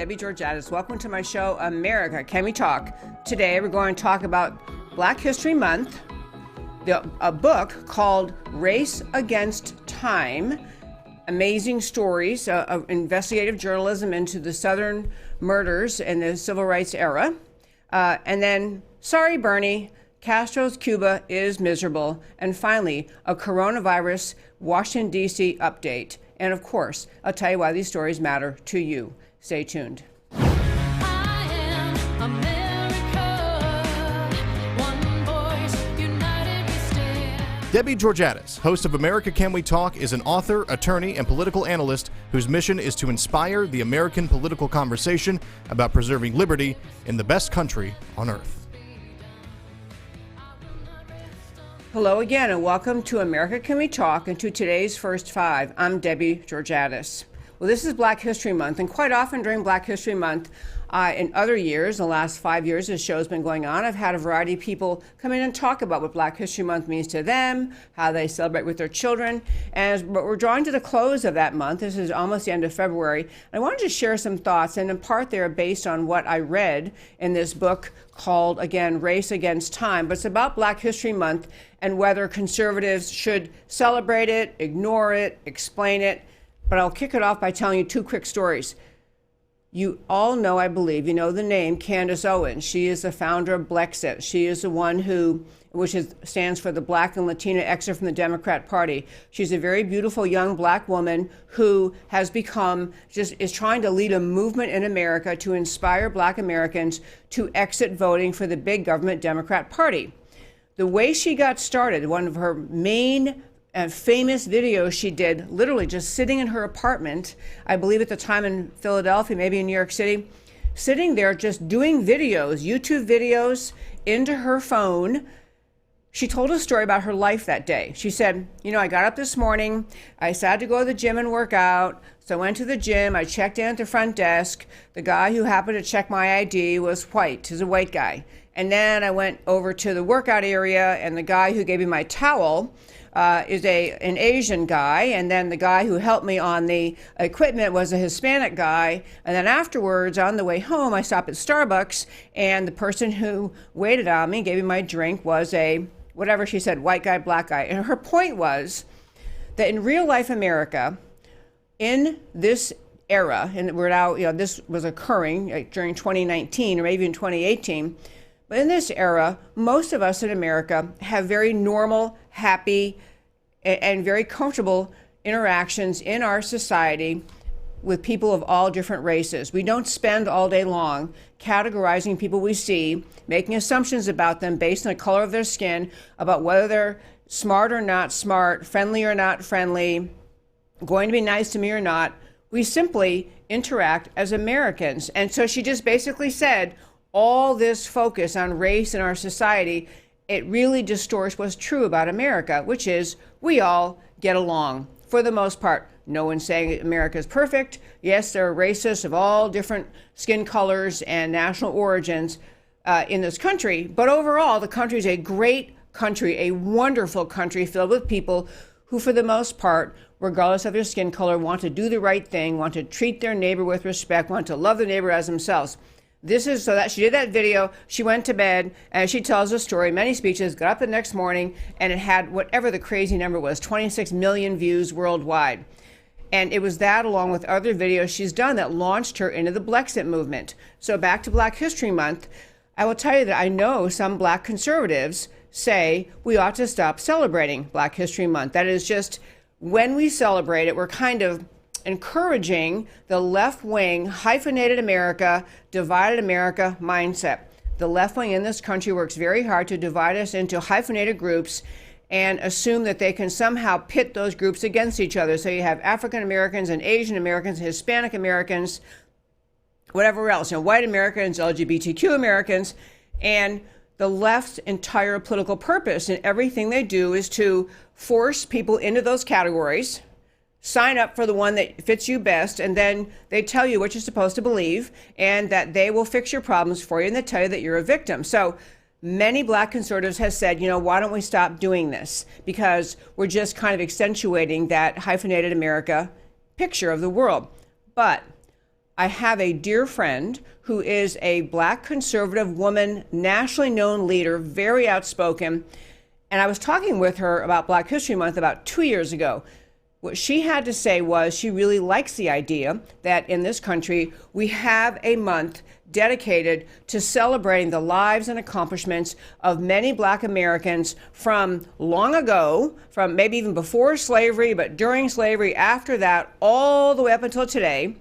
Debbie Georgatos. Welcome to my show, America, Can We Talk? Today we're going to talk about Black History Month, a book called Race Against Time, amazing stories of investigative journalism into the Southern murders in the civil rights era. And then, sorry, Bernie, Castro's Cuba is miserable. And finally, a coronavirus Washington, D.C. update. And of course, I'll tell you why these stories matter to you. Stay tuned. I am America, one voice, united we stand. Debbie Georgatos, host of America Can We Talk, is an author, attorney, and political analyst whose mission is to inspire the American political conversation about preserving liberty in the best country on earth. Hello again, and welcome to America Can We Talk and to today's First Five. I'm Debbie Georgatos. Well, this is Black History Month, and quite often during Black History Month, in other years, the last 5 years this show's been going on, I've had a variety of people come in and talk about what Black History Month means to them, how they celebrate with their children. But we're drawing to the close of that month. This is almost the end of February. I wanted to share some thoughts, and in part they're based on what I read in this book called, again, Race Against Time. But it's about Black History Month and whether conservatives should celebrate it, ignore it, explain it. But I'll kick it off by telling you two quick stories. You all know, I believe, you know the name Candace Owens. She is the founder of Blexit. She is the one who, stands for the Black and Latina exit from the Democrat Party. She's a very beautiful young Black woman who has is trying to lead a movement in America to inspire Black Americans to exit voting for the big government Democrat Party. The way she got started, one of her main famous videos she did, literally just sitting in her apartment, I believe at the time in Philadelphia, maybe in New York City, sitting there just doing videos, YouTube videos, into her phone. She told a story about her life that day. She said, I got up this morning, I decided to go to the gym and work out. So I went to the gym, I checked in at the front desk. The guy who happened to check my ID was white, he's a white guy. And then I went over to the workout area, and the guy who gave me my towel is an Asian guy, and then the guy who helped me on the equipment was a Hispanic guy. And then afterwards, on the way home, I stopped at Starbucks, and the person who waited on me, gave me my drink, was a, whatever she said, white guy, black guy. And her point was that in real life America, in this era, and we're now, this was occurring during 2019 or maybe in 2018, but in this era, most of us in America have very normal, happy, and very comfortable interactions in our society with people of all different races. We don't spend all day long categorizing people we see, making assumptions about them based on the color of their skin, about whether they're smart or not smart, friendly or not friendly, going to be nice to me or not. We simply interact as Americans. And so she just basically said, all this focus on race in our society, it really distorts what's true about America, which is we all get along for the most part. No one's saying America is perfect. Yes, there are racists of all different skin colors and national origins in this country, but overall, the country is a great country, a wonderful country filled with people who, for the most part, regardless of their skin color, want to do the right thing, want to treat their neighbor with respect, want to love their neighbor as themselves. This is so that she did that video, she went to bed, and she tells a story, many speeches, got up the next morning, and it had whatever the crazy number was, 26 million views worldwide. And it was that, along with other videos she's done, that launched her into the Blexit movement. So back to Black History Month, I will tell you that I know some Black conservatives say we ought to stop celebrating Black History Month. That is just, when we celebrate it, we're kind of encouraging the left-wing, hyphenated America, divided America mindset. The left wing in this country works very hard to divide us into hyphenated groups and assume that they can somehow pit those groups against each other. So you have African Americans and Asian Americans, Hispanic Americans, whatever else, white Americans, LGBTQ Americans, and the left's entire political purpose in everything they do is to force people into those categories, sign up for the one that fits you best, and then they tell you what you're supposed to believe and that they will fix your problems for you, and they tell you that you're a victim. So many Black conservatives have said, why don't we stop doing this? Because we're just kind of accentuating that hyphenated America picture of the world. But I have a dear friend who is a black conservative woman, nationally known leader, very outspoken. And I was talking with her about Black History Month about 2 years ago. What she had to say was she really likes the idea that in this country we have a month dedicated to celebrating the lives and accomplishments of many Black Americans from long ago, from maybe even before slavery, but during slavery, after that, all the way up until today,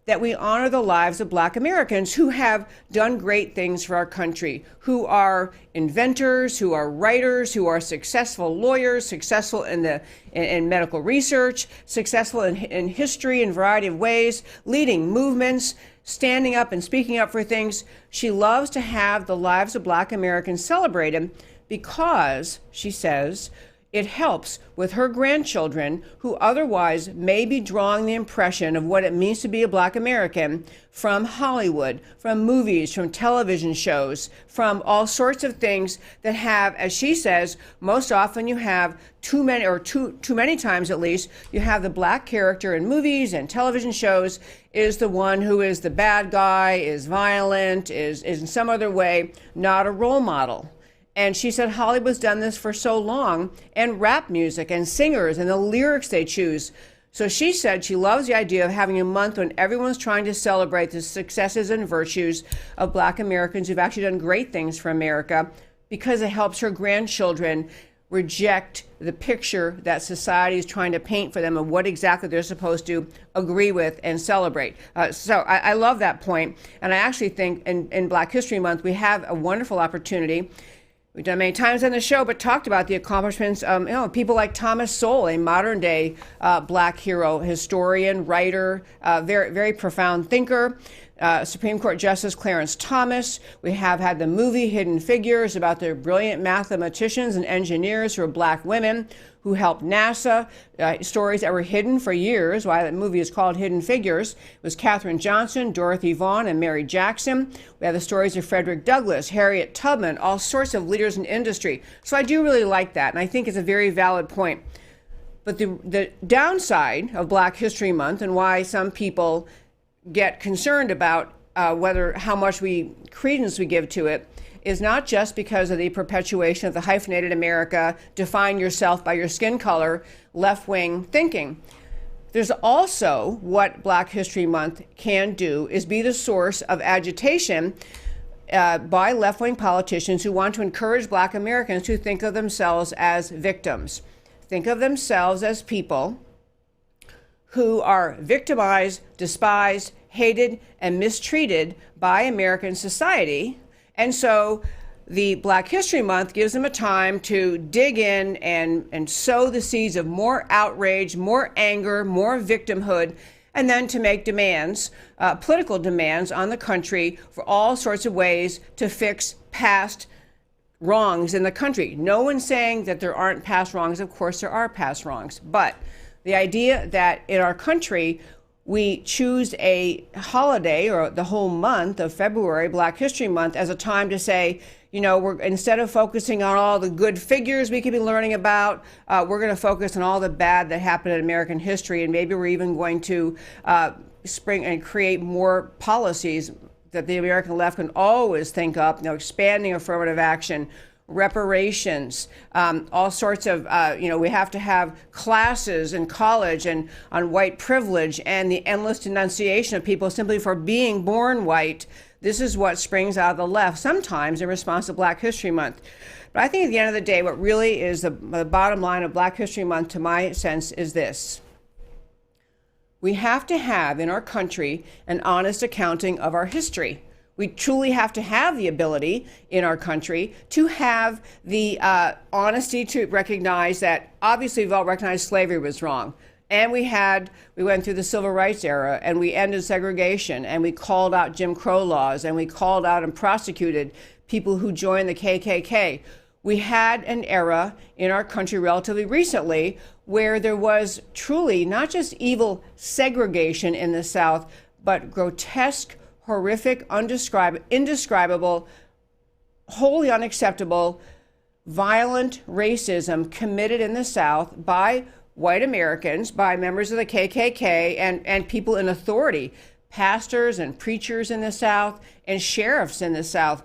that we honor the lives of Black Americans who have done great things for our country, who are inventors, who are writers, who are successful lawyers, successful in medical research, successful in history in a variety of ways, leading movements, standing up and speaking up for things. She loves to have the lives of Black Americans celebrated because, she says, it helps with her grandchildren who otherwise may be drawing the impression of what it means to be a Black American from Hollywood, from movies, from television shows, from all sorts of things that have, as she says, most often you have too many times at least, you have the Black character in movies and television shows is the one who is the bad guy, is violent, is in some other way not a role model. And she said Hollywood's done this for so long, and rap music and singers and the lyrics they choose. So she said she loves the idea of having a month when everyone's trying to celebrate the successes and virtues of Black Americans who've actually done great things for America, because it helps her grandchildren reject the picture that society is trying to paint for them of what exactly they're supposed to agree with and celebrate. So I love that point. And I actually think in Black History Month, we have a wonderful opportunity. We've done many times on the show, but talked about the accomplishments of people like Thomas Sowell, a modern day Black hero, historian, writer, very, very profound thinker. Supreme Court Justice Clarence Thomas. We have had the movie Hidden Figures about the brilliant mathematicians and engineers who are Black women who helped NASA, stories that were hidden for years. Why that movie is called Hidden Figures. It was Katherine Johnson, Dorothy Vaughan, and Mary Jackson. We have the stories of Frederick Douglass, Harriet Tubman, all sorts of leaders in industry. So I do really like that, and I think it's a very valid point. But the downside of Black History Month, and why some people get concerned about how much credence we give to it, is not just because of the perpetuation of the hyphenated America, define yourself by your skin color, left-wing thinking. There's also what Black History Month can do is be the source of agitation by left-wing politicians who want to encourage Black Americans to think of themselves as victims. Think of themselves as people who are victimized, despised, hated, and mistreated by American society. And so the Black History Month gives them a time to dig in and sow the seeds of more outrage, more anger, more victimhood, and then to make demands, political demands on the country for all sorts of ways to fix past wrongs in the country. No one's saying that there aren't past wrongs. Of course, there are past wrongs. But the idea that in our country, we choose a holiday or the whole month of February, Black History Month, as a time to say, we're instead of focusing on all the good figures we could be learning about, we're going to focus on all the bad that happened in American history, and maybe we're even going to spring and create more policies that the American left can always think up, expanding affirmative action, reparations, all sorts of, we have to have classes in college and on white privilege and the endless denunciation of people simply for being born white. This is what springs out of the left, sometimes in response to Black History Month. But I think at the end of the day, what really is the bottom line of Black History Month, to my sense, is this. We have to have in our country an honest accounting of our history. We truly have to have the ability in our country to have the honesty to recognize that obviously we've all recognized slavery was wrong. And we went through the civil rights era, and we ended segregation, and we called out Jim Crow laws, and we called out and prosecuted people who joined the KKK. We had an era in our country relatively recently where there was truly not just evil segregation in the South, but grotesque, horrific, indescribable, wholly unacceptable, violent racism committed in the South by white Americans, by members of the KKK and people in authority, pastors and preachers in the South, and sheriffs in the South.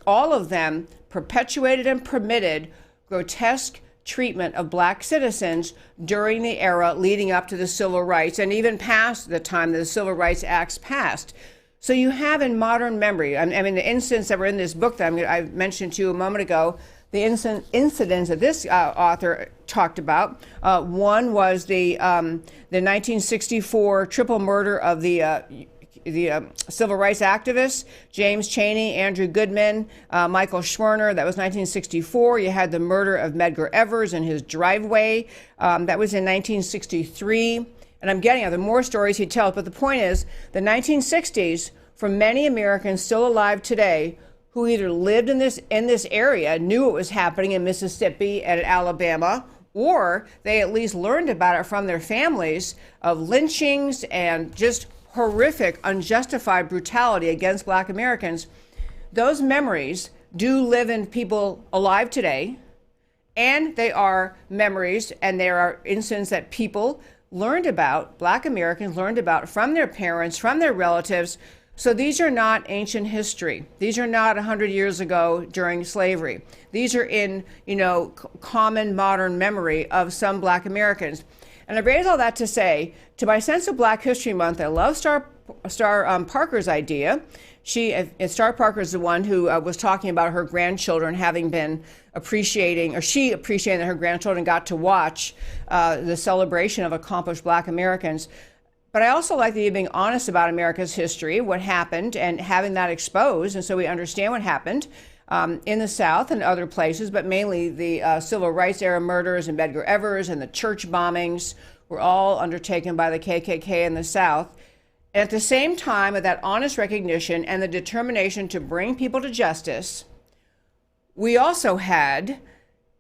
All of them perpetuated and permitted grotesque treatment of black citizens during the era leading up to the civil rights and even past the time that the Civil Rights Acts passed. So you have in modern memory, I mean, the incidents that were in this book that I mentioned to you a moment ago, the incidents that this author talked about. One was the 1964 triple murder of the civil rights activists, James Chaney, Andrew Goodman, Michael Schwerner. That was 1964. You had the murder of Medgar Evers in his driveway. That was in 1963. And I'm getting other more stories he tells, but the point is, the 1960s, for many Americans still alive today, who either lived in this area, knew what was happening in Mississippi and Alabama, or they at least learned about it from their families, of lynchings and just horrific, unjustified brutality against black Americans. Those memories do live in people alive today, and they are memories, and there are incidents that people learned about, black Americans learned about from their parents, from their relatives. So these are not ancient history. These are not 100 years ago during slavery. These are in, common modern memory of some black Americans. And I raise all that to say, to my sense of Black History Month, I love Star Parker's idea. Star Parker is the one who was talking about her grandchildren having been appreciating that her grandchildren got to watch the celebration of accomplished black Americans. But I also like the being honest about America's history, what happened, and having that exposed, and so we understand what happened in the South and other places, but mainly the civil rights era murders and Medgar Evers and the church bombings were all undertaken by the KKK in the South. And at the same time of that honest recognition and the determination to bring people to justice, we also had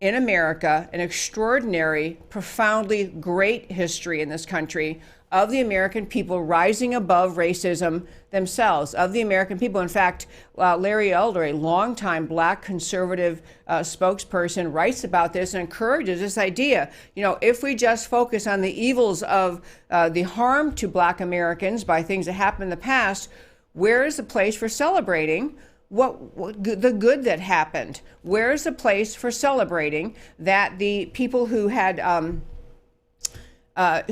in America an extraordinary, profoundly great history in this country of the American people rising above racism themselves, of the American people. In fact, Larry Elder, a longtime black conservative spokesperson, writes about this and encourages this idea. If we just focus on the evils of the harm to black Americans by things that happened in the past, where is the place for celebrating the good that happened? Where is the place for celebrating that the people who had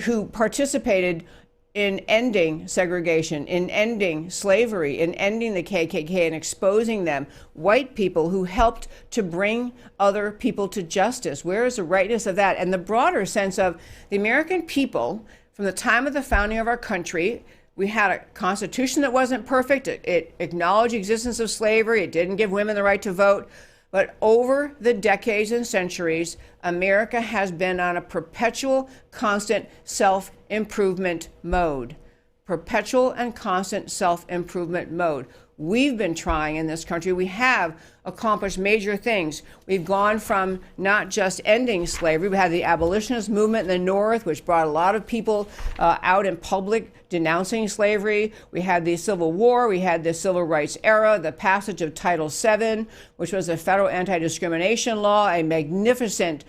who participated in ending segregation, in ending slavery, in ending the KKK and exposing them, white people who helped to bring other people to justice? Where is the rightness of that? And the broader sense of the American people, from the time of the founding of our country, we had a constitution that wasn't perfect. It acknowledged the existence of slavery. It didn't give women the right to vote. But over the decades and centuries, America has been on a perpetual, constant self-improvement mode. Perpetual and constant self-improvement mode. We've been trying in this country. We have accomplished major things. We've gone from not just ending slavery. We had the abolitionist movement in the North, which brought a lot of people out in public denouncing slavery. We had the Civil War. We had the Civil Rights era, the passage of Title VII, which was a federal anti-discrimination law, a magnificent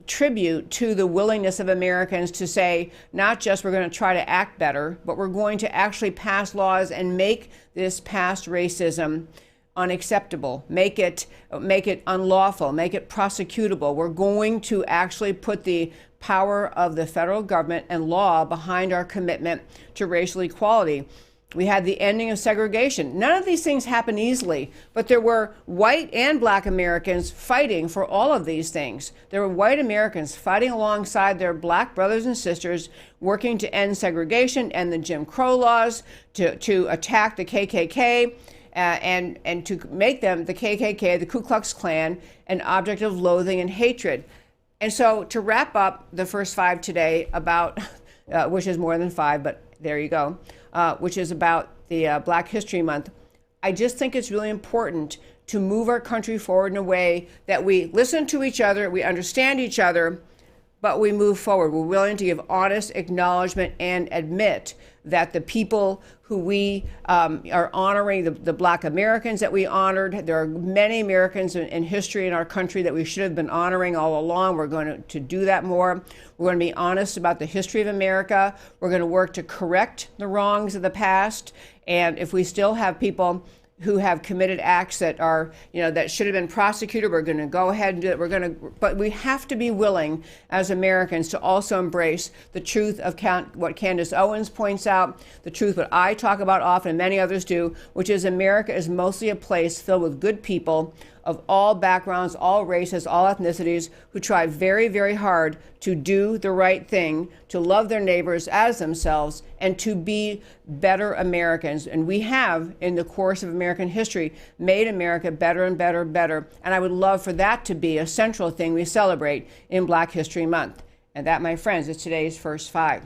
tribute to the willingness of Americans to say, not just we're going to try to act better, but we're going to actually pass laws and make this past racism unacceptable, make it unlawful, make it prosecutable. We're going to actually put the power of the federal government and law behind our commitment to racial equality. We had the ending of segregation. None of these things happened easily, but there were white and black Americans fighting for all of these things. There were white Americans fighting alongside their black brothers and sisters, working to end segregation and the Jim Crow laws, to attack the KKK, and to make them, the KKK, the Ku Klux Klan, an object of loathing and hatred. And so to wrap up the first five today about, which is more than five, but there you go, which is about the Black History Month, I just think it's really important to move our country forward in a way that we listen to each other, we understand each other, but we move forward. We're willing to give honest acknowledgement and admit that the people who we are honoring, the Black Americans that we honored, there are many Americans in history in our country that we should have been honoring all along. We're going to do that more. We're going to be honest about the history of America. We're going to work to correct the wrongs of the past. And if we still have people who have committed acts that are, that should have been prosecuted, we're going to go ahead and do it. But we have to be willing as Americans to also embrace the truth of what Candace Owens points out, the truth what I talk about often and many others do, which is America is mostly a place filled with good people of all backgrounds, all races, all ethnicities, who try very, very hard to do the right thing, to love their neighbors as themselves, and to be better Americans. And we have, in the course of American history, made America better and better and better. And I would love for that to be a central thing we celebrate in Black History Month. And that, my friends, is today's First Five.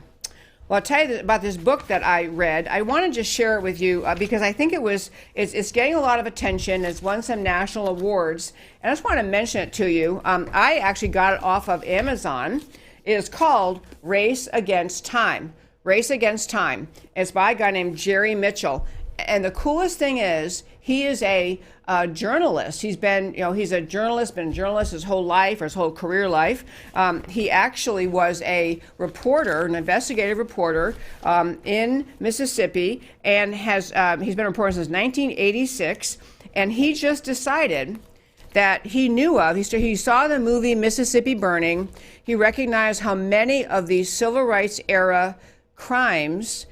Well, I'll tell you about this book that I read. I want to just share it with you because I think it's getting a lot of attention. It's won some national awards. And I just want to mention it to you. I actually got it off of Amazon. It is called Race Against Time. Race Against Time. It's by a guy named Jerry Mitchell. And the coolest thing is, he is a journalist. He's been, he's a journalist, been a journalist his whole life, or his whole career life. He actually was a reporter, an investigative reporter in Mississippi, and he's been a reporter since 1986. And he just decided that he knew of, he saw the movie Mississippi Burning. He recognized how many of these civil rights era crimes,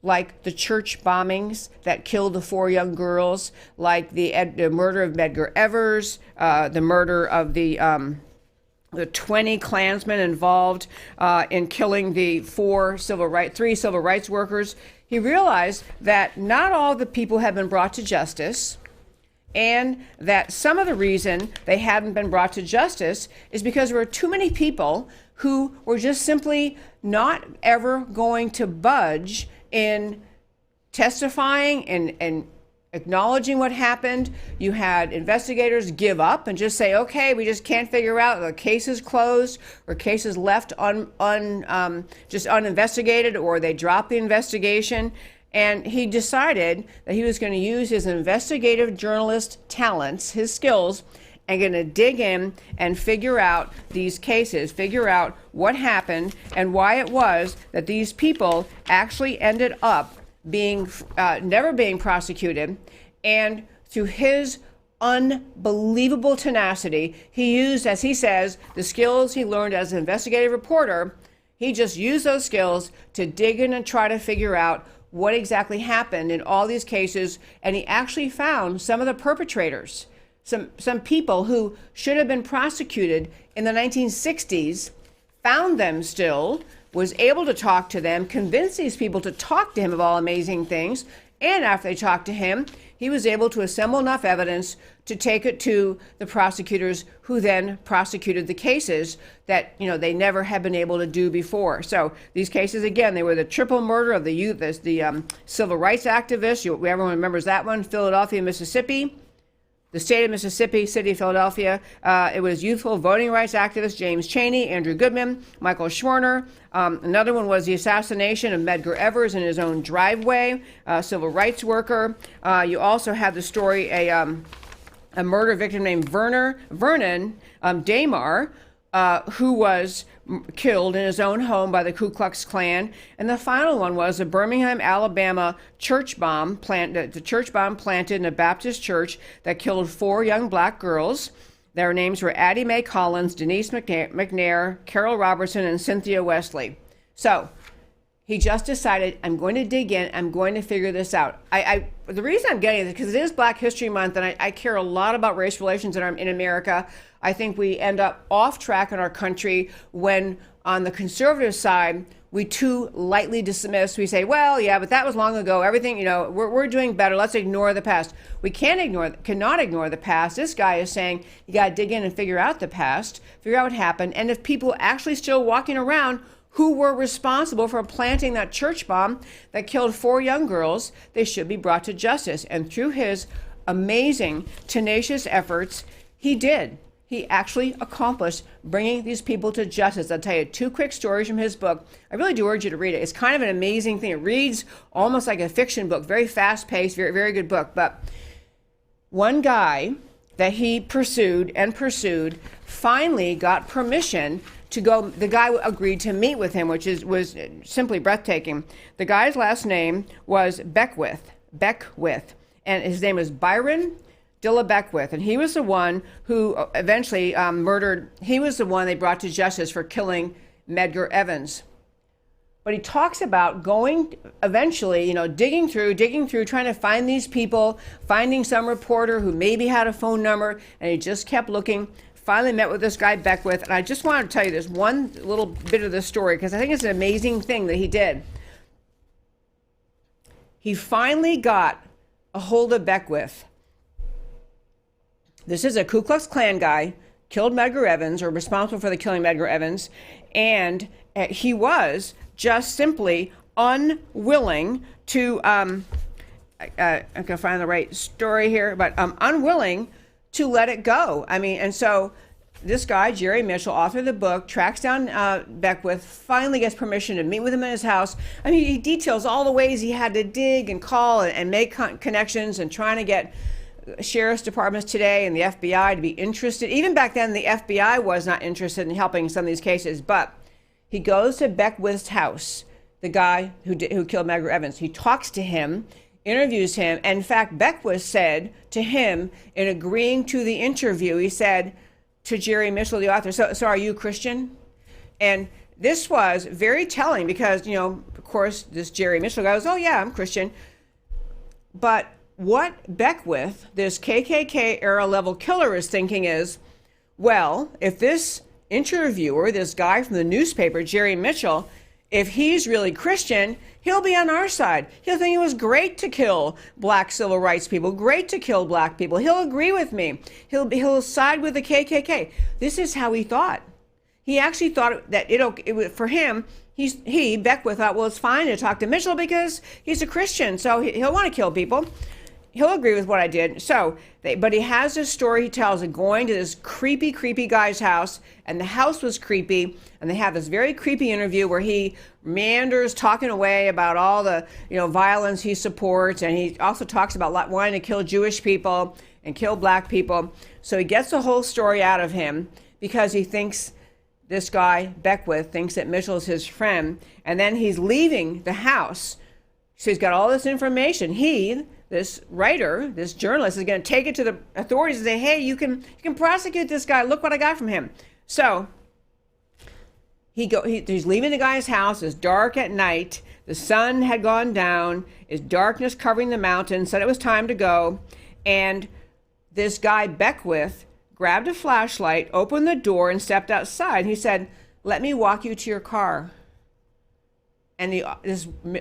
like the church bombings that killed the 4 young girls, like the murder of Medgar Evers, the murder of the 20 Klansmen involved in killing the 3 civil rights workers. He realized that not all the people have been brought to justice, and that some of the reason they hadn't been brought to justice is because there were too many people who were just simply not ever going to budge in testifying and acknowledging what happened. You had investigators give up and just say, okay, we just can't figure out, the case is closed, or cases left just uninvestigated, or they dropped the investigation. And he decided that he was going to use his investigative journalist talents, his skills, and going to dig in and figure out these cases, figure out what happened and why it was that these people actually ended up being never being prosecuted. And through his unbelievable tenacity, he used, as he says, the skills he learned as an investigative reporter. He just used those skills to dig in and try to figure out what exactly happened in all these cases. And he actually found some of the perpetrators, some people who should have been prosecuted in the 1960s, found them still, was able to talk to them, convince these people to talk to him of all amazing things. And after they talked to him, he was able to assemble enough evidence to take it to the prosecutors, who then prosecuted the cases that, they never had been able to do before. So these cases, again, they were the triple murder of the civil rights activists. Everyone remembers that one, Philadelphia, Mississippi. The state of Mississippi, city of Philadelphia. It was youthful voting rights activist James Chaney, Andrew Goodman, Michael Schwerner. Another one was the assassination of Medgar Evers in his own driveway, civil rights worker. You also had the story, a murder victim named Vernon Damar, who was killed in his own home by the Ku Klux Klan. And the final one was a Birmingham, Alabama church bomb planted in a Baptist church that killed 4 young black girls. Their names were Addie Mae Collins, Denise McNair, Carol Robertson, and Cynthia Wesley. So he just decided, I'm going to dig in, I'm going to figure this out. The reason I'm getting it is because it is Black History Month, and I care a lot about race relations in America. I think we end up off track in our country when, on the conservative side, we too lightly dismiss. We say, well, yeah, but that was long ago. Everything, we're doing better. Let's ignore the past. We cannot ignore the past. This guy is saying you got to dig in and figure out the past, figure out what happened. And if people actually still walking around who were responsible for planting that church bomb that killed 4 young girls, they should be brought to justice. And through his amazing, tenacious efforts, he did. he actually accomplished bringing these people to justice. I'll tell you 2 quick stories from his book. I really do urge you to read it. It's kind of an amazing thing. It reads almost like a fiction book, very fast-paced, very, very good book. But one guy that he pursued finally got permission to go. The guy agreed to meet with him, which was simply breathtaking. The guy's last name was Beckwith, and his name was Byron Dilla Beckwith, and he was the one who eventually murdered. He was the one they brought to justice for killing Medgar Evans. But he talks about going eventually, digging through, trying to find these people, finding some reporter who maybe had a phone number, and he just kept looking. Finally met with this guy Beckwith, and I just wanted to tell you this one little bit of the story because I think it's an amazing thing that he did. He finally got a hold of Beckwith. This is a Ku Klux Klan guy, killed Medgar Evans, or responsible for the killing of Medgar Evans, and he was just simply unwilling to, I'm going to find the right story here, but unwilling to let it go. And so this guy, Jerry Mitchell, author of the book, tracks down Beckwith, finally gets permission to meet with him in his house. He details all the ways he had to dig and call and make connections and trying to get sheriff's departments today and the FBI to be interested. Even back then, the FBI was not interested in helping some of these cases, but he goes to Beckwith's house, the guy who killed Medgar Evans. He talks to him, interviews him. And in fact, Beckwith said to him in agreeing to the interview, he said to Jerry Mitchell, the author, so are you Christian? And this was very telling because, of course, this Jerry Mitchell guy goes, oh yeah, I'm Christian. But what Beckwith, this KKK era level killer, is thinking is, well, if this interviewer, this guy from the newspaper, Jerry Mitchell, if he's really Christian, he'll be on our side. He'll think it was great to kill black civil rights people, great to kill black people. He'll agree with me. He'll side with the KKK. This is how he thought. He actually thought that for him, Beckwith thought, well, it's fine to talk to Mitchell because he's a Christian, so he'll want to kill people. He'll agree with what I did. But he has this story he tells of going to this creepy, creepy guy's house, and the house was creepy, and they have this very creepy interview where he meanders talking away about all the violence he supports, and he also talks about wanting to kill Jewish people and kill black people. So he gets the whole story out of him because he thinks this guy, Beckwith, thinks that Mitchell's his friend, and then he's leaving the house. So he's got all this information. This writer, this journalist, is going to take it to the authorities and say, hey, you can prosecute this guy. Look what I got from him. So he's leaving the guy's house. It's dark at night. The sun had gone down. It's darkness covering the mountains. Said it was time to go. And this guy, Beckwith, grabbed a flashlight, opened the door, and stepped outside. He said, let me walk you to your car. And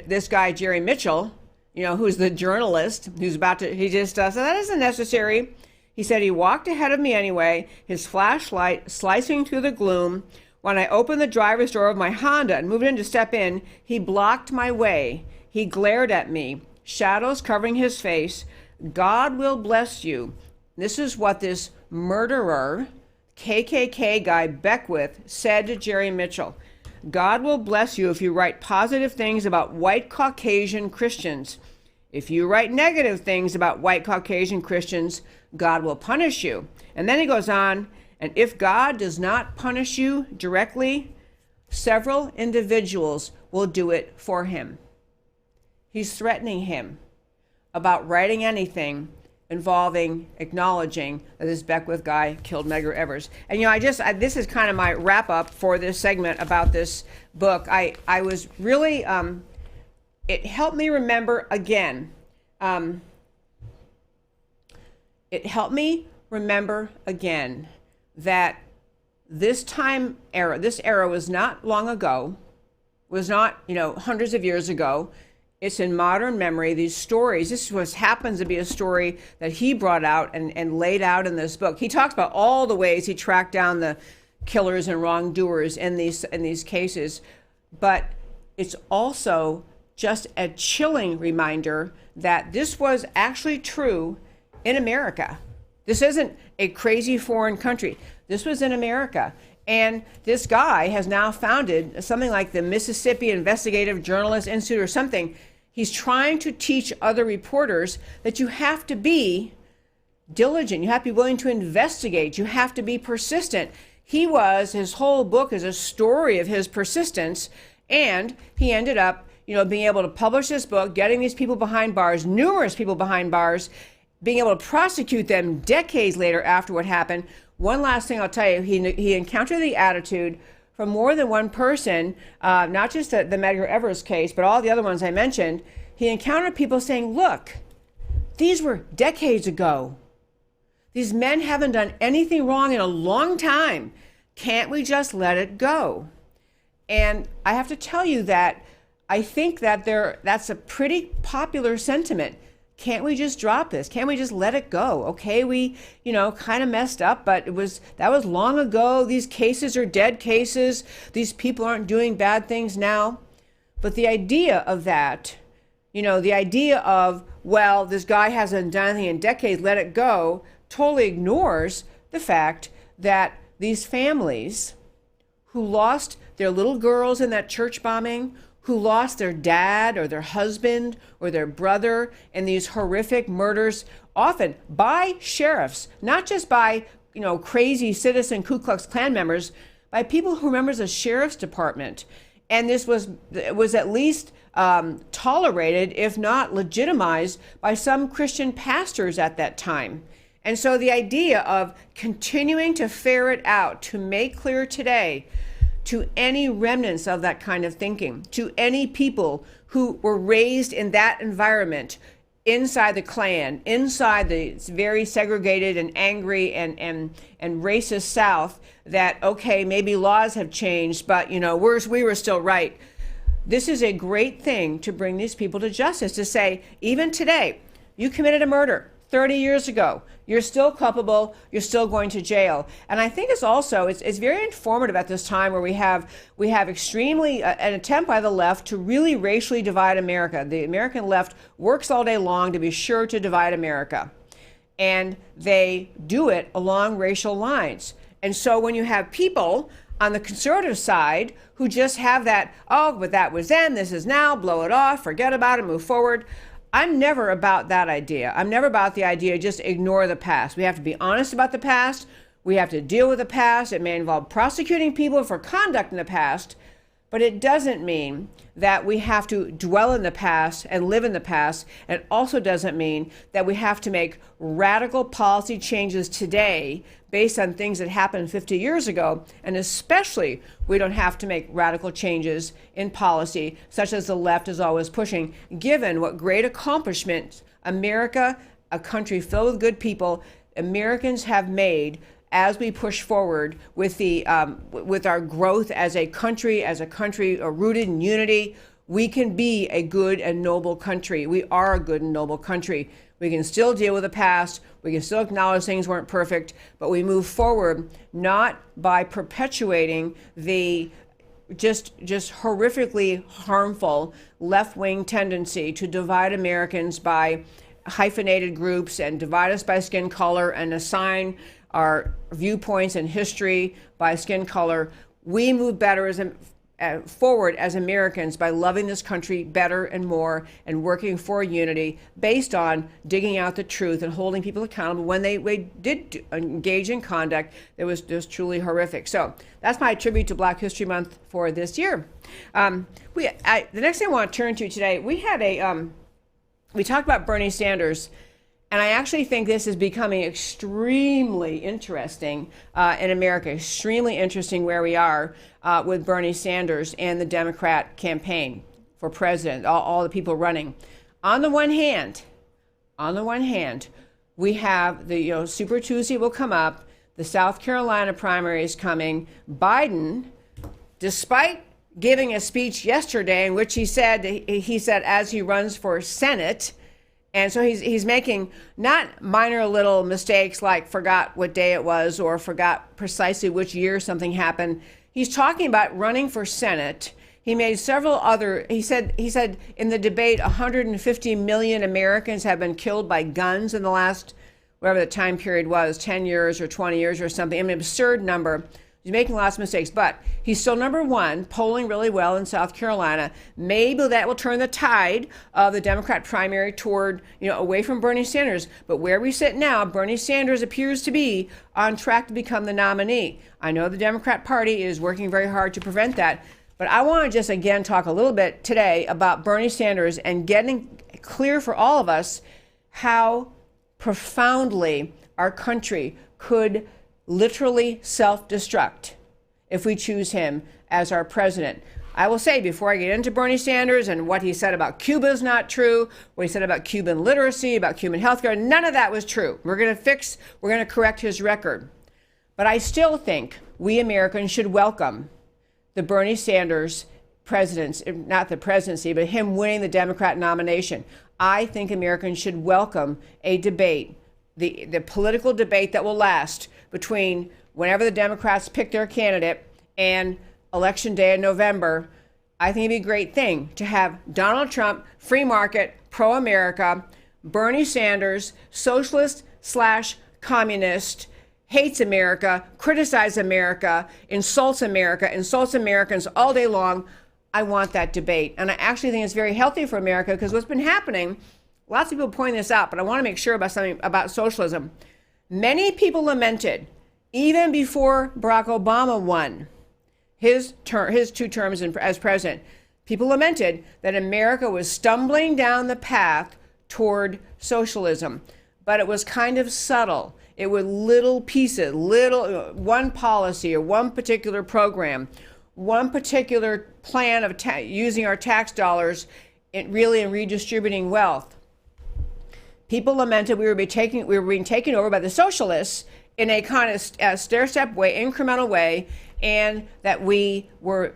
this guy, Jerry Mitchell, who's the journalist, he just said, that isn't necessary. He said he walked ahead of me anyway, his flashlight slicing through the gloom. When I opened the driver's door of my Honda and moved in to step in, he blocked my way. He glared at me, shadows covering his face. God will bless you. This is what this murderer, KKK guy Beckwith, said to Jerry Mitchell. God will bless you if you write positive things about white Caucasian Christians. If you write negative things about white Caucasian Christians, God will punish you. And then he goes on, and if God does not punish you directly, several individuals will do it for him. He's threatening him about writing anything involving acknowledging that this Beckwith guy killed Medgar Evers. And this is kind of my wrap up for this segment about this book. I was really, it helped me remember again. It helped me remember again that this era was not long ago, was not, hundreds of years ago. It's in modern memory, these stories. This happens to be a story that he brought out and laid out in this book. He talks about all the ways he tracked down the killers and wrongdoers in these cases. But it's also just a chilling reminder that this was actually true in America. This isn't a crazy foreign country. This was in America. And this guy has now founded something like the Mississippi Investigative Journalist Institute or something. He's trying to teach other reporters that you have to be diligent. You have to be willing to investigate. You have to be persistent. His whole book is a story of his persistence. And he ended up, being able to publish this book, getting these people behind bars, numerous people behind bars, being able to prosecute them decades later after what happened. One last thing I'll tell you, he encountered the attitude from more than one person, not just the Medgar Evers case, but all the other ones I mentioned. He encountered people saying, look, these were decades ago. These men haven't done anything wrong in a long time. Can't we just let it go? And I have to tell you that I think that that's a pretty popular sentiment. Can't we just drop this? Can't we just let it go? Okay, we, kind of messed up, but that was long ago. These cases are dead cases. These people aren't doing bad things now. But the idea of that, the idea of, well, this guy hasn't done anything in decades, let it go, totally ignores the fact that these families who lost their little girls in that church bombing, who lost their dad or their husband or their brother in these horrific murders, often by sheriffs, not just by, crazy citizen Ku Klux Klan members, by people who were members of the sheriff's department. And this was at least tolerated, if not legitimized, by some Christian pastors at that time. And so the idea of continuing to ferret out, to make clear today to any remnants of that kind of thinking, to any people who were raised in that environment, inside the Klan, inside the very segregated and angry and racist South, that, okay, maybe laws have changed, but, we were still right. This is a great thing to bring these people to justice, to say, even today, you committed a murder 30 years ago. You're still culpable. You're still going to jail. And I think it's very informative at this time where we have extremely an attempt by the left to really racially divide America. The American left works all day long to be sure to divide America. And they do it along racial lines. And so when you have people on the conservative side who just have that, oh, but that was then, this is now, blow it off, forget about it, move forward. I'm never about that idea. I'm never about the idea just ignore the past. We have to be honest about the past. We have to deal with the past. It may involve prosecuting people for conduct in the past, but it doesn't mean that we have to dwell in the past and live in the past. And it also doesn't mean that we have to make radical policy changes today based on things that happened 50 years ago. And especially, we don't have to make radical changes in policy, such as the left is always pushing, given what great accomplishments America, a country filled with good people, Americans have made as we push forward with with our growth as a country rooted in unity. We can be a good and noble country. We are a good and noble country. We can still deal with the past. We can still acknowledge things weren't perfect, but we move forward not by perpetuating the just horrifically harmful left-wing tendency to divide Americans by hyphenated groups and divide us by skin color and assign our viewpoints and history by skin color. We move better forward as Americans by loving this country better and more and working for unity based on digging out the truth and holding people accountable when they did engage in conduct that was just truly horrific. So that's my tribute to Black History Month for this year. The next thing I want to turn to today, we talked about Bernie Sanders. And I actually think this is becoming extremely interesting in America, extremely interesting where we are with Bernie Sanders and the Democrat campaign for president, all the people running. On the one hand, we have the Super Tuesday will come up, the South Carolina primary is coming. Biden, despite giving a speech yesterday in which he said as he runs for Senate. And so he's making not minor little mistakes like forgot what day it was or forgot precisely which year something happened. He's talking about running for Senate. He made several other, he said in the debate, 150 million Americans have been killed by guns in the last, whatever the time period was, 10 years or 20 years or something. I mean, absurd number. He's making lots of mistakes, but he's still number one, polling really well in South Carolina. Maybe that will turn the tide of the Democrat primary toward, away from Bernie Sanders. But where we sit now, Bernie Sanders appears to be on track to become the nominee. I know the Democrat Party is working very hard to prevent that, but I want to just again talk a little bit today about Bernie Sanders and getting clear for all of us how profoundly our country could literally self-destruct if we choose him as our president. I will say, before I get into Bernie Sanders and what he said about Cuba is not true, what he said about Cuban literacy, about Cuban healthcare, none of that was true. We're going to correct his record. But I still think we Americans should welcome the Bernie Sanders not the presidency, but him winning the Democrat nomination. I think Americans should welcome a debate, the political debate that will last between whenever the Democrats pick their candidate and Election Day in November. I think it'd be a great thing to have Donald Trump, free market, pro-America, Bernie Sanders, socialist/communist, hates America, criticizes America, insults Americans all day long. I want that debate. And I actually think it's very healthy for America, because what's been happening, lots of people point this out, but I want to make sure about something about socialism. Many people lamented, even before Barack Obama won his 2 terms as president, people lamented that America was stumbling down the path toward socialism. But it was kind of subtle. It was little pieces, one policy or one particular program, one particular plan of using our tax dollars in redistributing wealth. People lamented we were being taken over by the socialists in a kind of stair-step way, incremental way, and that we were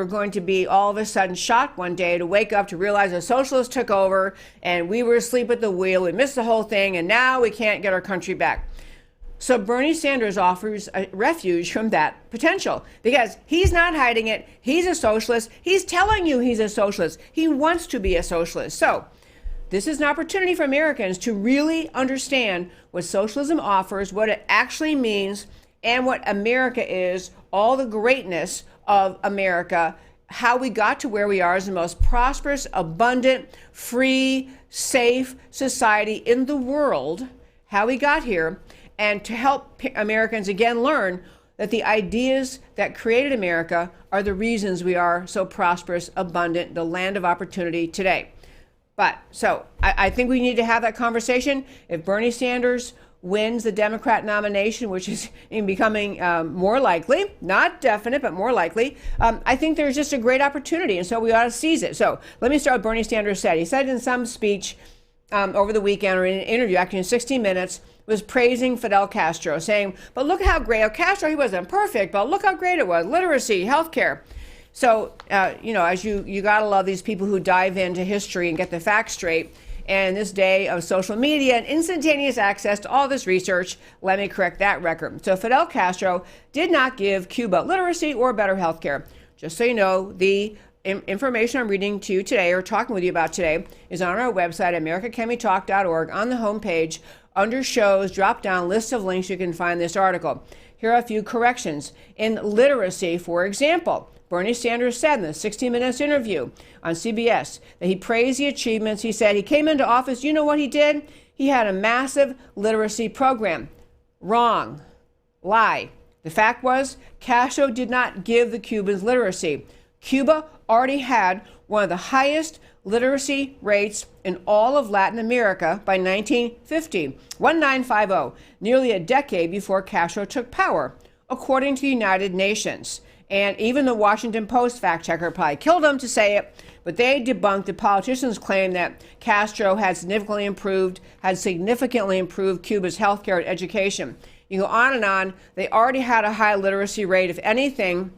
going to be all of a sudden shocked one day to wake up to realize the socialists took over and we were asleep at the wheel. We missed the whole thing, and now we can't get our country back. So Bernie Sanders offers a refuge from that potential, because he's not hiding it. He's a socialist. He's telling you he's a socialist. He wants to be a socialist. So this is an opportunity for Americans to really understand what socialism offers, what it actually means, and what America is, all the greatness of America, how we got to where we are as the most prosperous, abundant, free, safe society in the world, how we got here, and to help Americans again learn that the ideas that created America are the reasons we are so prosperous, abundant, the land of opportunity today. But so I think we need to have that conversation. If Bernie Sanders wins the Democrat nomination, which is becoming more likely, not definite, but more likely, I think there's just a great opportunity, and so we ought to seize it. So let me start with Bernie Sanders said. He said in some speech over the weekend, or in an interview, actually in 60 Minutes, was praising Fidel Castro, saying, but look how great, Castro, he wasn't perfect, but look how great it was, literacy, healthcare. So, as you gotta love these people who dive into history and get the facts straight. And in this day of social media and instantaneous access to all this research, let me correct that record. So Fidel Castro did not give Cuba literacy or better healthcare. Just so you know, the information I'm reading to you today, or talking with you about today, is on our website, americacanwetalk.org. On the homepage, under shows, drop down list of links, you can find this article. Here are a few corrections. In literacy, for example, Bernie Sanders said in the 60 Minutes interview on CBS that he praised the achievements. He said he came into office, you know what he did? He had a massive literacy program. Wrong. Lie. The fact was, Castro did not give the Cubans literacy. Cuba already had one of the highest literacy rates in all of Latin America by 1950, 1950, nearly a decade before Castro took power, according to the United Nations. And even the Washington Post fact checker probably killed him to say it, but they debunked the politicians' claim that Castro had significantly improved Cuba's healthcare and education. You go on and on. They already had a high literacy rate. If anything,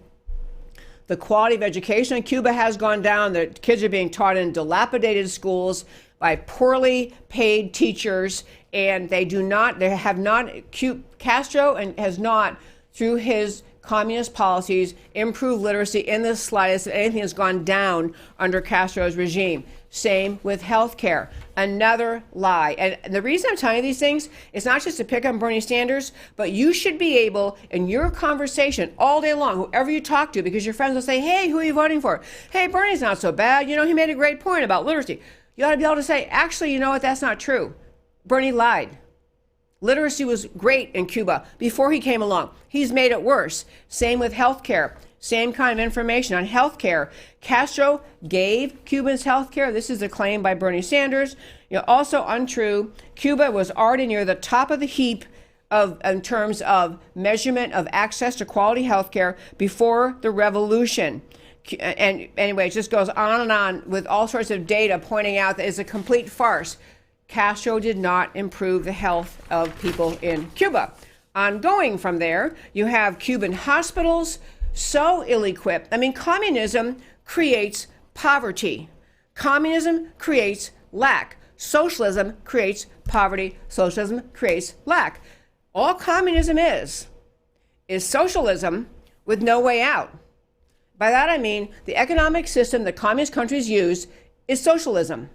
the quality of education in Cuba has gone down. The kids are being taught in dilapidated schools by poorly paid teachers, and Castro has not, through his communist policies improve literacy in the slightest if anything has gone down under Castro's regime. Same with health care. Another lie. And the reason I'm telling you these things is not just to pick on Bernie Sanders, but you should be able, in your conversation all day long, whoever you talk to, because your friends will say, hey, who are you voting for? Hey, Bernie's not so bad. You know, he made a great point about literacy. You ought to be able to say, actually, you know what? That's not true. Bernie lied. Literacy was great in Cuba before he came along. He's made it worse. Same with health care. Same kind of information on health care. Castro gave Cubans health care. This is a claim by Bernie Sanders. Also untrue. Cuba was already near the top of the heap in terms of measurement of access to quality health care before the revolution. And anyway, it just goes on and on with all sorts of data pointing out that it's a complete farce. Castro did not improve the health of people in Cuba. Ongoing from there, you have Cuban hospitals so ill-equipped. I mean, communism creates poverty. Communism creates lack. Socialism creates poverty. Socialism creates lack. All communism is socialism with no way out. By that I mean the economic system that communist countries use is socialism.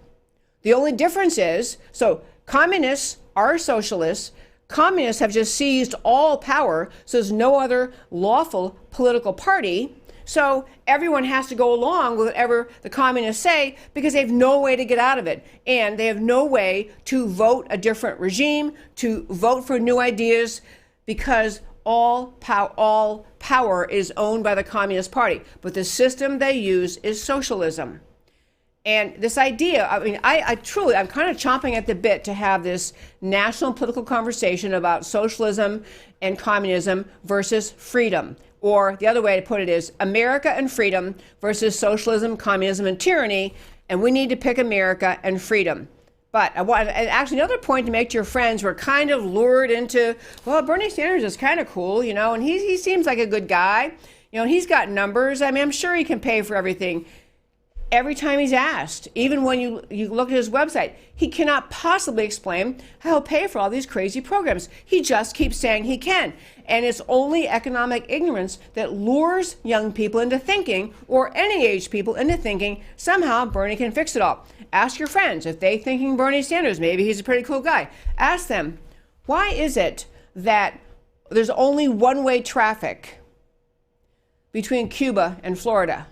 The only difference is, so communists are socialists. Communists have just seized all power, so there's no other lawful political party. So everyone has to go along with whatever the communists say because they have no way to get out of it. And they have no way to vote a different regime, to vote for new ideas, because all power is owned by the Communist Party. But the system they use is socialism. And this idea, I mean, I'm kind of chomping at the bit to have this national political conversation about socialism and communism versus freedom. Or the other way to put it is America and freedom versus socialism, communism, and tyranny. And we need to pick America and freedom. But actually another point to make to your friends, we're kind of lured into, well, Bernie Sanders is kind of cool, and he seems like a good guy. He's got numbers. I mean, I'm sure he can pay for everything. Every time he's asked, even when you look at his website, he cannot possibly explain how he'll pay for all these crazy programs. He just keeps saying he can. And it's only economic ignorance that lures young people into thinking, or any age people into thinking, somehow Bernie can fix it all. Ask your friends if they thinking Bernie Sanders, maybe he's a pretty cool guy. Ask them, why is it that there's only one-way traffic between Cuba and Florida?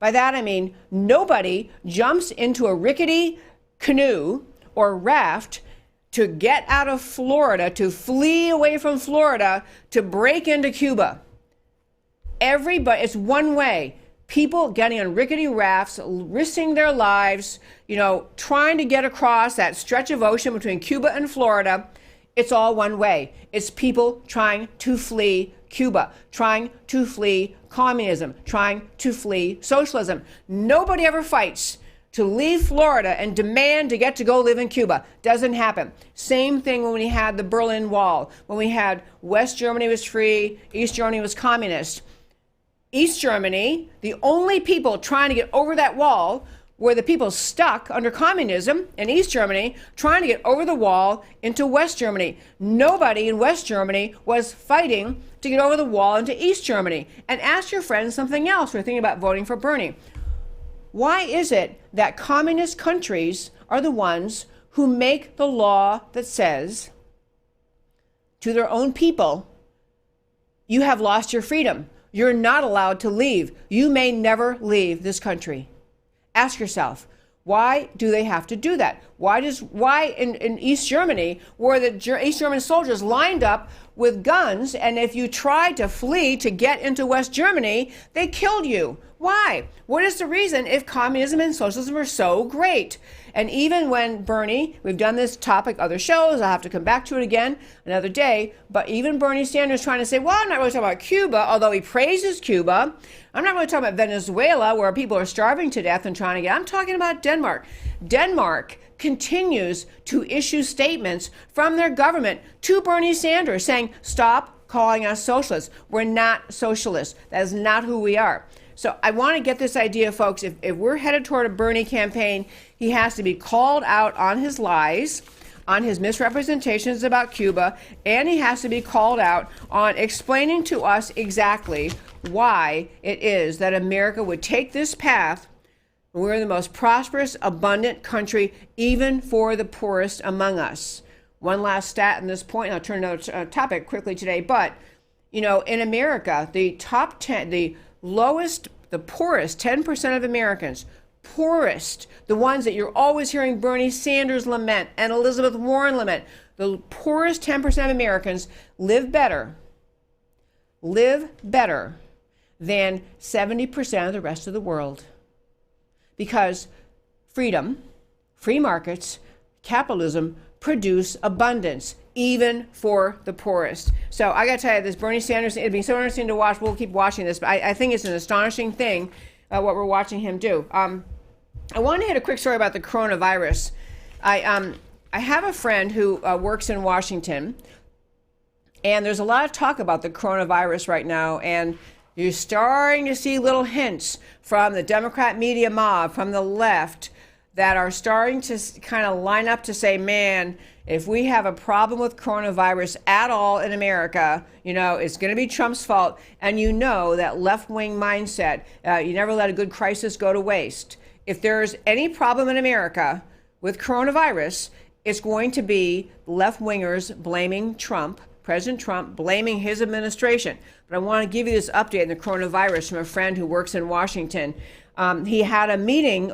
By that I mean nobody jumps into a rickety canoe or raft to get out of Florida, to flee away from Florida, to break into Cuba. Everybody, it's one way. People getting on rickety rafts, risking their lives, trying to get across that stretch of ocean between Cuba and Florida. It's all one way. It's people trying to flee Cuba, trying to flee communism, trying to flee socialism. Nobody ever fights to leave Florida and demand to get to go live in Cuba. Doesn't happen. Same thing when we had the Berlin Wall, when we had West Germany was free, East Germany was communist. East Germany, the only people trying to get over that wall were the people stuck under communism in East Germany trying to get over the wall into West Germany. Nobody in West Germany was fighting to get over the wall into East Germany. And ask your friends something else who are thinking about voting for Bernie. Why is it that communist countries are the ones who make the law that says to their own people, you have lost your freedom. You're not allowed to leave. You may never leave this country. Ask yourself, why do they have to do that? Why in East Germany were the East German soldiers lined up with guns, and if you tried to flee to get into West Germany, they killed you? Why? What is the reason if communism and socialism are so great? And even when Bernie, we've done this topic, other shows, I'll have to come back to it again another day, but even Bernie Sanders trying to say, well, I'm not really talking about Cuba, although he praises Cuba. I'm not really talking about Venezuela, where people are starving to death and trying to get, I'm talking about Denmark. Denmark continues to issue statements from their government to Bernie Sanders saying, stop calling us socialists. We're not socialists. That is not who we are. So I want to get this idea, folks, if we're headed toward a Bernie campaign, he has to be called out on his lies. on his misrepresentations about Cuba, and he has to be called out on explaining to us exactly why it is that America would take this path. We're the most prosperous, abundant country, even for the poorest among us. One last stat on this point, and I'll turn to another topic quickly today. But, you know, in America, the top 10, the poorest 10% of Americans, poorest, the ones that you're always hearing Bernie Sanders lament and Elizabeth Warren lament, the poorest 10% of Americans live better than 70% of the rest of the world. Because freedom, free markets, capitalism produce abundance, even for the poorest. So I got to tell you, this Bernie Sanders, it'd be so interesting to watch. We'll keep watching this, but I think it's an astonishing thing what we're watching him do. I want to hit a quick story about the coronavirus. I have a friend who works in Washington, and there's a lot of talk about the coronavirus right now, and you're starting to see little hints from the Democrat media mob, from the left, that are starting to kind of line up to say, man, if we have a problem with coronavirus at all in America, you know, it's going to be Trump's fault. And you know that left-wing mindset, you never let a good crisis go to waste. If there's any problem in America with coronavirus, it's going to be left-wingers blaming Trump, President Trump, blaming his administration. But I want to give you this update on the coronavirus from a friend who works in Washington. He had a meeting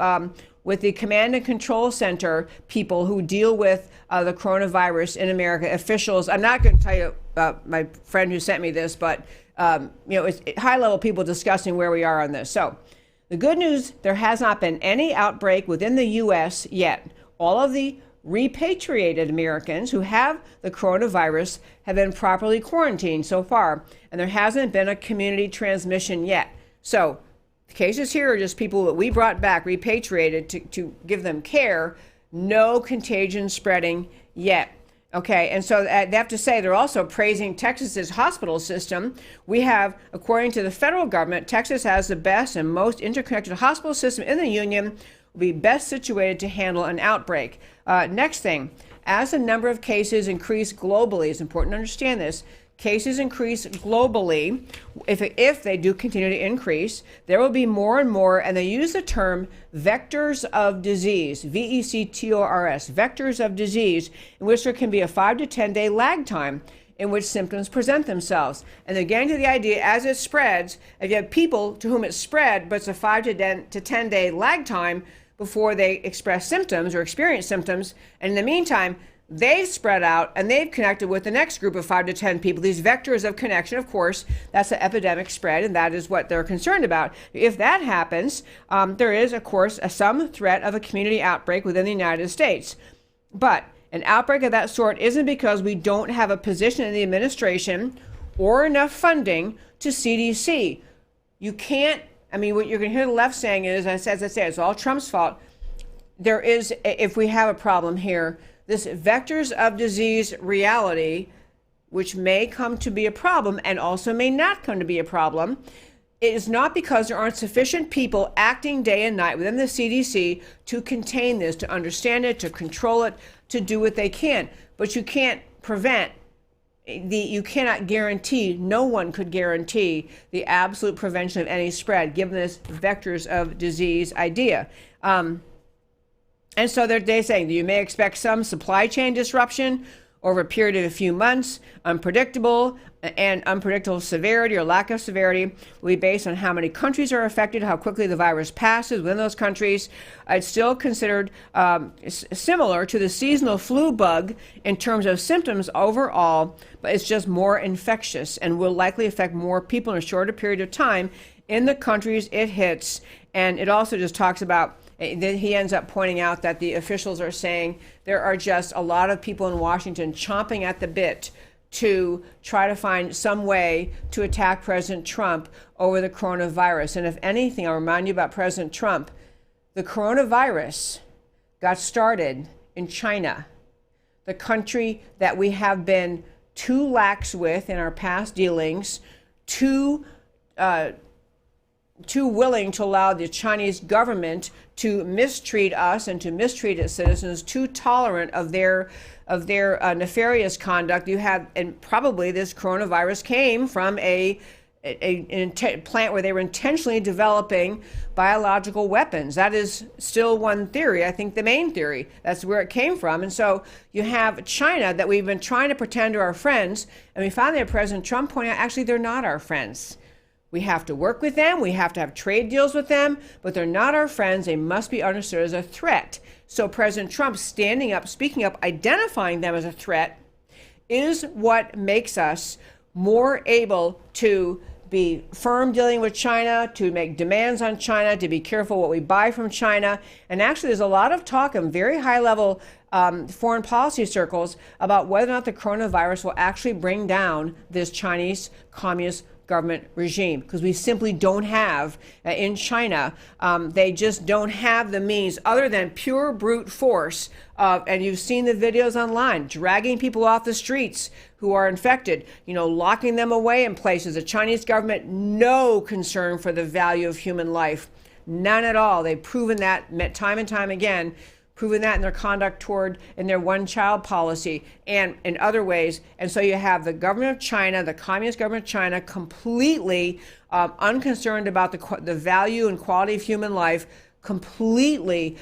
with the Command and Control Center people who deal with the coronavirus in America, officials. I'm not going to tell you about my friend who sent me this, but you know, it's high-level people discussing where we are on this. So the good news, there has not been any outbreak within the U.S. yet. All of the repatriated Americans who have the coronavirus have been properly quarantined so far, and there hasn't been a community transmission yet. So the cases here are just people that we brought back, repatriated to give them care. No contagion spreading yet. Okay, and so they have to say they're also praising Texas's hospital system. We have, according to the federal government, Texas has the best and most interconnected hospital system in the union, will be best situated to handle an outbreak. Next thing, as the number of cases increase globally, it's important to understand this, cases increase globally, if they do continue to increase, there will be more and more, and they use the term vectors of disease, V-E-C-T-O-R-S, vectors of disease, in which there can be a 5 to 10 day lag time in which symptoms present themselves. And they're getting to the idea, as it spreads, if you have people to whom it's spread, but it's a 5 to 10 day lag time before they express symptoms or experience symptoms, and in the meantime, they've spread out and they've connected with the next group of 5 to 10 people. These vectors of connection, of course, that's an epidemic spread, and that is what they're concerned about. If that happens, there is, of course, some threat of a community outbreak within the United States. But an outbreak of that sort isn't because we don't have a position in the administration or enough funding to CDC. You can't, I mean, what you're going to hear the left saying is, as I say, it's all Trump's fault. There is, if we have a problem here, this vectors of disease reality, which may come to be a problem and also may not come to be a problem, it is not because there aren't sufficient people acting day and night within the CDC to contain this, to understand it, to control it, to do what they can. But you can't prevent, you cannot guarantee, no one could guarantee the absolute prevention of any spread, given this vectors of disease idea. And so they're saying that you may expect some supply chain disruption over a period of a few months. Unpredictable severity or lack of severity will be based on how many countries are affected, how quickly the virus passes within those countries. It's still considered similar to the seasonal flu bug in terms of symptoms overall, but it's just more infectious and will likely affect more people in a shorter period of time in the countries it hits. And it also just talks about, he ends up pointing out that the officials are saying there are just a lot of people in Washington chomping at the bit to try to find some way to attack President Trump over the coronavirus. And if anything, I'll remind you about President Trump. The coronavirus got started in China, the country that we have been too lax with in our past dealings, too too willing to allow the Chinese government to mistreat us and to mistreat its citizens, too tolerant of their nefarious conduct. You have, and probably this coronavirus came from a plant where they were intentionally developing biological weapons. That is still one theory. I think the main theory, that's where it came from. And so you have China that we've been trying to pretend are our friends, and we finally have President Trump pointing out, actually, they're not our friends. We have to work with them. We have to have trade deals with them, but they're not our friends. They must be understood as a threat. So President Trump standing up, speaking up, identifying them as a threat is what makes us more able to be firm dealing with China, to make demands on China, to be careful what we buy from China. And actually, there's a lot of talk in very high-level foreign policy circles about whether or not the coronavirus will actually bring down this Chinese communist government regime, because we simply don't have in China, they just don't have the means other than pure brute force and you've seen the videos online, dragging people off the streets who are infected, locking them away in places. The Chinese government, no concern for the value of human life, none at all. They've proven that time and time again, proven that in their conduct in their one-child policy and in other ways. And so you have the government of China, the communist government of China, completely unconcerned about the value and quality of human life, completely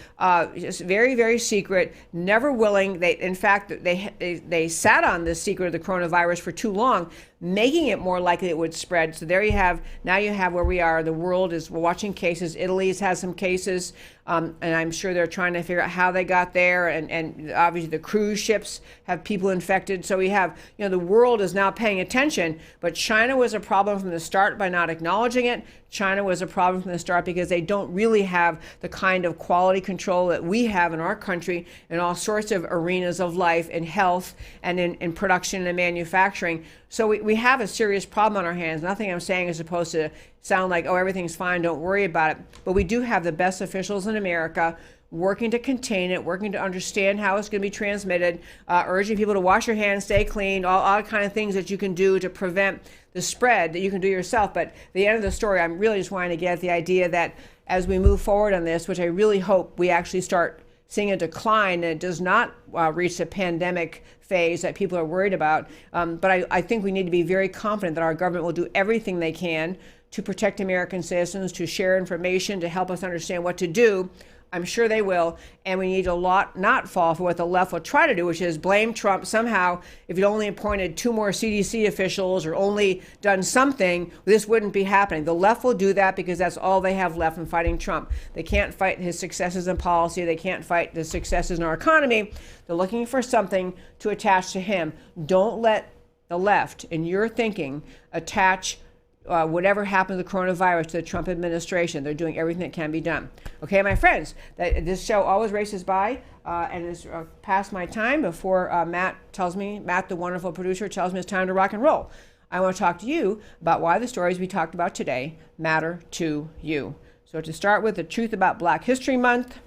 just very, very secret, never willing. In fact, they sat on this secret of the coronavirus for too long, making it more likely it would spread. So there you have, now you have where we are. The world is watching cases. Italy's has some cases, and I'm sure they're trying to figure out how they got there. And obviously the cruise ships have people infected. So we have, the world is now paying attention, but China was a problem from the start by not acknowledging it. China was a problem from the start because they don't really have the kind of quality control that we have in our country in all sorts of arenas of life, in health and in production and manufacturing. So we have a serious problem on our hands. Nothing I'm saying is supposed to sound like, oh, everything's fine, don't worry about it. But we do have the best officials in America working to contain it, working to understand how it's going to be transmitted, urging people to wash your hands, stay clean, all kind of things that you can do to prevent the spread that you can do yourself. But at the end of the story, I'm really just wanting to get at the idea that as we move forward on this, which I really hope we actually start seeing a decline and it does not reach the pandemic phase that people are worried about. But I think we need to be very confident that our government will do everything they can to protect American citizens, to share information, to help us understand what to do. I'm sure they will, and we need to not fall for what the left will try to do, which is blame Trump somehow. If he'd only appointed 2 more CDC officials or only done something, this wouldn't be happening. The left will do that because that's all they have left in fighting Trump. They can't fight his successes in policy. They can't fight the successes in our economy. They're looking for something to attach to him. Don't let the left, in your thinking, attach whatever happened to the coronavirus to the Trump administration. They're doing everything that can be done. Okay, my friends, this show always races by and is past my time before Matt, the wonderful producer, tells me it's time to rock and roll. I want to talk to you about why the stories we talked about today matter to you. So to start with, the truth about Black History Month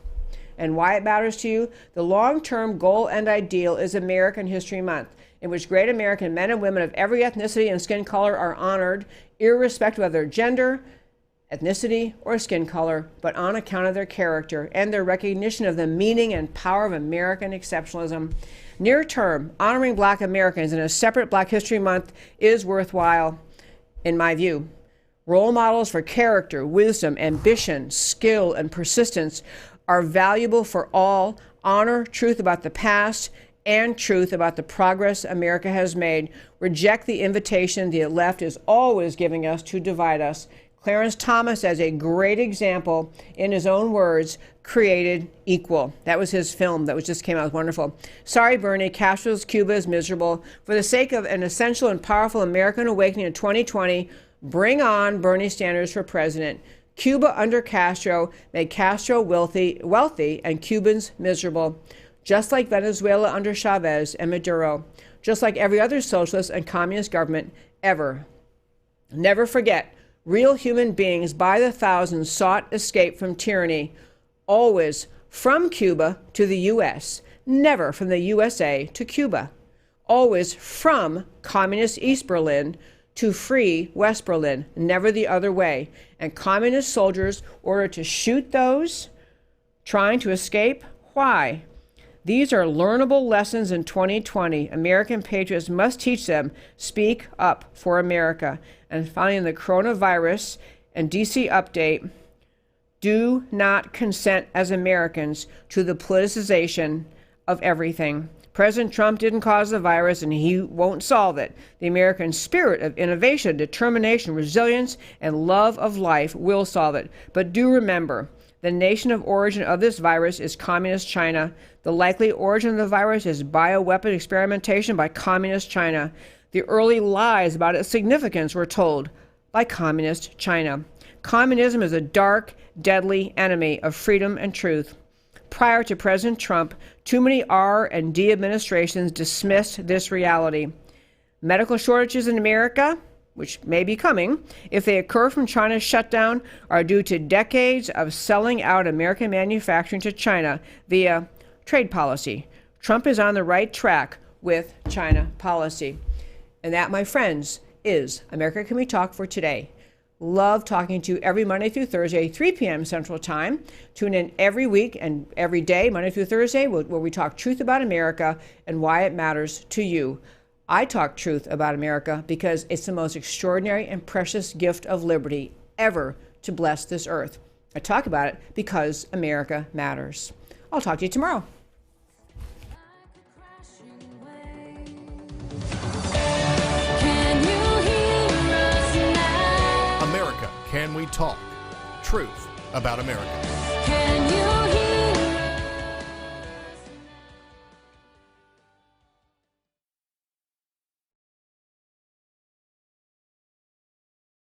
and why it matters to you. The long-term goal and ideal is American History Month, in which great American men and women of every ethnicity and skin color are honored, irrespective of their gender, ethnicity, or skin color, but on account of their character and their recognition of the meaning and power of American exceptionalism. Near term, honoring Black Americans in a separate Black History Month is worthwhile, in my view. Role models for character, wisdom, ambition, skill, and persistence are valuable for all. Honor truth about the past and truth about the progress America has made. Reject the invitation the left is always giving us to divide us. Clarence Thomas, as a great example, in his own words, created equal. That was his film that just came out. It was wonderful. Sorry, Bernie, Castro's Cuba is miserable. For the sake of an essential and powerful American awakening in 2020, bring on Bernie Sanders for president. Cuba under Castro made Castro wealthy and Cubans miserable, just like Venezuela under Chavez and Maduro, just like every other socialist and communist government ever. Never forget, real human beings by the thousands sought escape from tyranny, always from Cuba to the U.S., never from the USA to Cuba, always from communist East Berlin to free West Berlin, never the other way. And communist soldiers ordered to shoot those trying to escape. Why? These are learnable lessons in 2020. American patriots must teach them. Speak up for America. And finally, in the coronavirus and DC update, do not consent as Americans to the politicization of everything. President Trump didn't cause the virus, and he won't solve it. The American spirit of innovation, determination, resilience, and love of life will solve it. But do remember, the nation of origin of this virus is Communist China. The likely origin of the virus is bioweapon experimentation by Communist China. The early lies about its significance were told by Communist China. Communism is a dark, deadly enemy of freedom and truth. Prior to President Trump, too many R&D administrations dismissed this reality. Medical shortages in America, which may be coming, if they occur from China's shutdown, are due to decades of selling out American manufacturing to China via trade policy. Trump is on the right track with China policy. And that, my friends, is America Can We Talk for today. Love talking to you every Monday through Thursday, 3 p.m. Central Time. Tune in every week and every day, Monday through Thursday, where we talk truth about America and why it matters to you. I talk truth about America because it's the most extraordinary and precious gift of liberty ever to bless this earth. I talk about it because America matters. I'll talk to you tomorrow. Can you hear us now? America, Can We Talk? Truth about America. Can